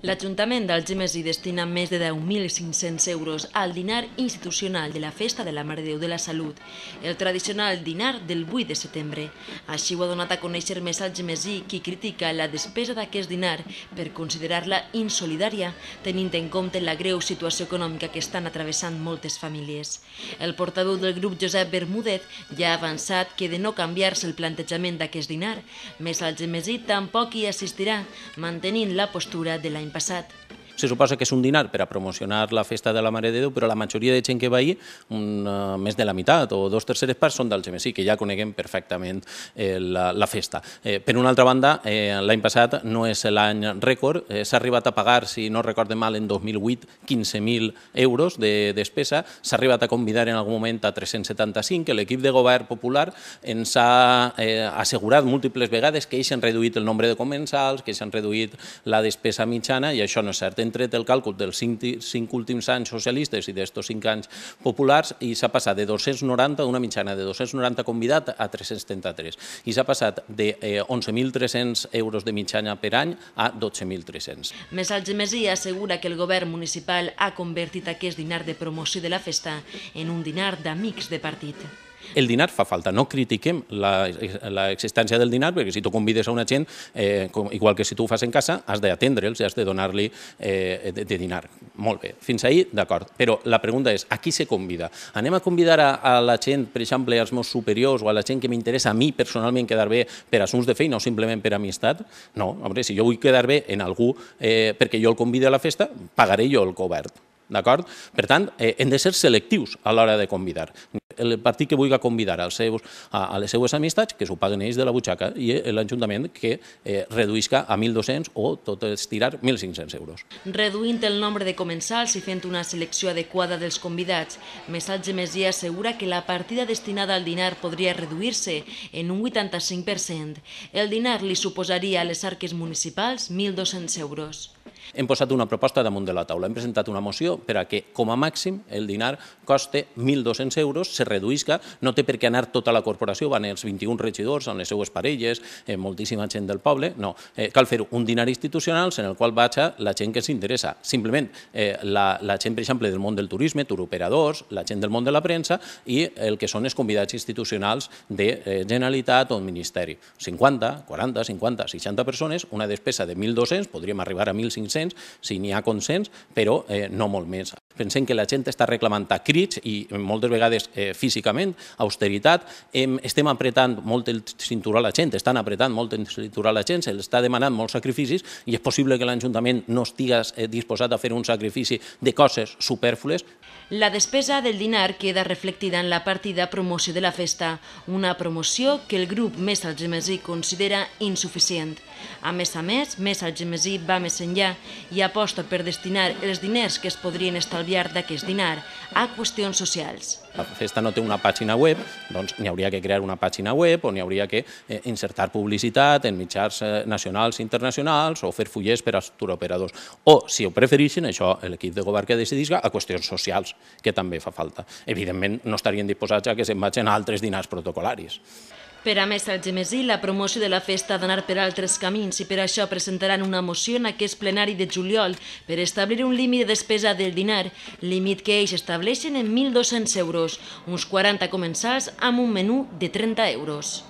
L'Ajuntament d'Algemesí destina més de 10.500 euros al dinar institucional de la Festa de la Mare de Déu de la Salut, el tradicional dinar del 8 de setembre. Així ho ha donat a conèixer Més Algemesí, qui critica la despesa d'aquest dinar per considerar-la insolidària, tenint en compte la greu situació econòmica que estan atravessant moltes famílies. El portaveu del grup, Josep Bermúdez, ja ha avançat que de no canviar-se el plantejament d'aquest dinar, Més Algemesí tampoc hi assistirà, mantenint la postura de l'any passat. Se suposa que és un dinar per a promocionar la Festa de la Mare de Déu, però la majoria de gent que va ahir, més de la meitat o 2/3 parts són d'Algemesí, que ja coneguem perfectament la festa. Per una altra banda, l'any passat no és l'any rècord, s'ha arribat a pagar, si no recorde mal, en 2008, 15.000 euros de despesa, s'ha arribat a convidar en algun moment a 375, que l'equip de govern popular ens ha assegurat múltiples vegades que ells han reduït el nombre de comensals, que s'han reduït la despesa mitjana, i això no és cert. Hem tret el càlcul dels 5 últims anys socialistes i d'estos 5 anys populars i s'ha passat de 290, una mitjana de 290 convidat a 333. I s'ha passat de 11.300 euros de mitjana per any a 12.300. Més Algemesí assegura que el govern municipal ha convertit aquest dinar de promoció de la festa en un dinar d'amics de partit. El dinar fa falta, no critiquem l'existència del dinar, perquè si tu convides a una gent, igual que si tu ho fas en casa, has d'atendre'ls i has de donar-li de dinar. Molt bé, fins ahir, d'acord. Però la pregunta és, a qui se convida? Anem a convidar a la gent, per exemple, als meus superiors o a la gent que m'interessa a mi personalment quedar bé per assumptes de feina o simplement per amistat? No, home, si jo vull quedar bé en algú perquè jo el convidi a la festa, pagaré jo el cobert. D'acord? Per tant, hem de ser selectius a l'hora de convidar. El partit que vulgui convidar a les seues amistats, que s'ho paguen ells de la butxaca, i l'Ajuntament que reduïsca a 1.200 o tot estirar 1.500 euros. Reduint el nombre de comensals i fent una selecció adequada dels convidats, Més Algemesí assegura que la partida destinada al dinar podria reduir-se en un 85%. El dinar li suposaria a les arques municipals 1.200 euros. Hem posat una proposta damunt de la taula. Hem presentat una moció per a que, com a màxim, el dinar costi 1.200 euros, se reduïsca, no té per què anar tota la corporació, van els 21 regidors amb les seues parelles, moltíssima gent del poble, no. Cal fer un dinar institucional en el qual vaja la gent que s'interessa. Simplement, la gent, per exemple, del món del turisme, turoperadors, la gent del món de la premsa i el que són els convidats institucionals de Generalitat o Ministeri. 50, 40, 50, 60 persones, una despesa de 1.200, podríem arribar a 1.500, si n'hi ha consens, però no molt més. Pensem que la gent està reclamant a crits i moltes vegades físicament, austeritat. Estem apretant molt el cinturó a la gent, estan apretant molt el cinturó a la gent, se'ls està demanant molts sacrificis i és possible que l'Ajuntament no estigués disposat a fer un sacrifici de coses supèrflues. La despesa del dinar queda reflectida en la partida promoció de la festa, una promoció que el grup Més Algemesí considera insuficient. A més, Més Algemesí va més enllà i aposta per destinar els diners que es podrien estalviar d'aquest dinar a qüestions socials. La festa no té una pàgina web, doncs n'hi hauria que crear una pàgina web o n'hi hauria que insertar publicitat en mitjans nacionals i internacionals o fer fullers per als turoperadors. O, si ho prefereixen, això, l'equip de govern que decidisca, a qüestions socials, que també fa falta. Evidentment, no estarien disposats a que se'n vagin a altres dinars protocolaris. Per a Més Algemesí, la promoció de la festa ha d'anar per altres camins i per això presentaran una moció en aquest plenari de juliol per establir un límit de despesa del dinar, límit que ells estableixen en 1.200 euros, uns 40 comensals amb un menú de 30 euros.